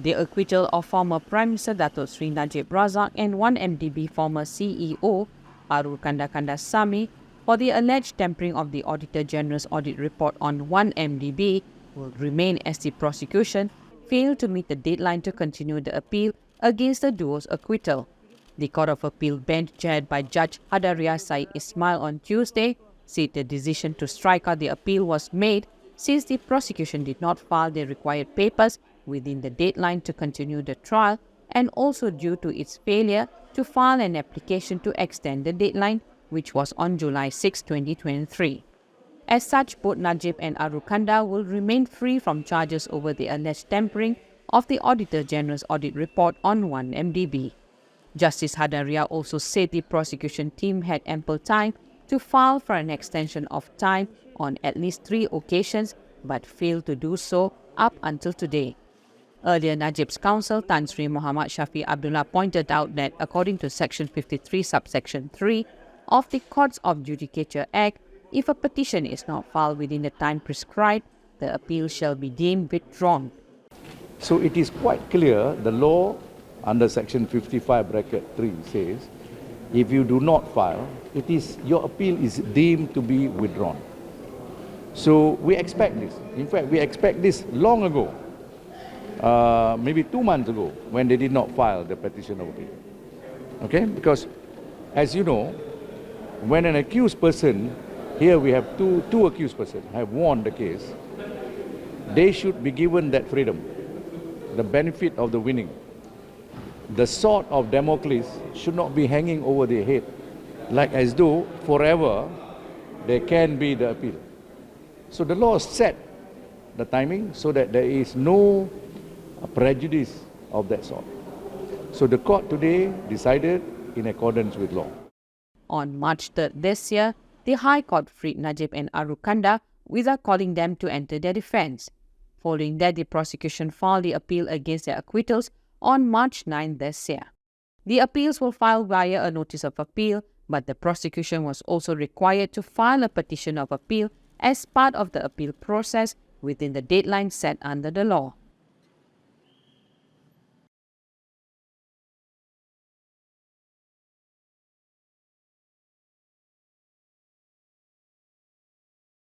The acquittal of former Prime Minister Datuk Seri Najib Razak and 1MDB former CEO Arul Kanda Kandasamy for the alleged tampering of the auditor-general's audit report on 1MDB will remain as the prosecution failed to meet the deadline to continue the appeal against the duo's acquittal. The Court of Appeal bench chaired by Judge Hadaria Said Ismail on Tuesday said the decision to strike out the appeal was made since the prosecution did not file the required papers within the deadline to continue the trial, and also due to its failure to file an application to extend the deadline, which was on July 6, 2023. As such, both Najib and Arul Kanda will remain free from charges over the alleged tampering of the Auditor-General's audit report on 1MDB. Justice Hadaria also said the prosecution team had ample time to file for an extension of time on at least 3 occasions, but failed to do so up until today. Earlier, Najib's counsel, Tan Sri Muhammad Shafi Abdullah, pointed out that according to Section 53, subsection 3 of the Courts of Judicature Act, if a petition is not filed within the time prescribed, the appeal shall be deemed withdrawn. So it is quite clear, the law under Section 55(3) says, if you do not file, your appeal is deemed to be withdrawn. So we expect this. In fact, we expect this long ago, maybe 2 months ago, when they did not file the petition of appeal. Okay? Because, as you know, when an accused person, here we have two accused persons, have won the case, they should be given that freedom, the benefit of the winning. The sword of Damocles should not be hanging over their head, like as though forever there can be the appeal. So the law set the timing so that there is no prejudice of that sort. So the court today decided in accordance with law. On March 3rd this year, the High Court freed Najib and Arul Kanda without calling them to enter their defence. Following that, the prosecution filed the appeal against their acquittals on March 9 this year. The appeals were filed via a notice of appeal, but the prosecution was also required to file a petition of appeal as part of the appeal process within the deadline set under the law.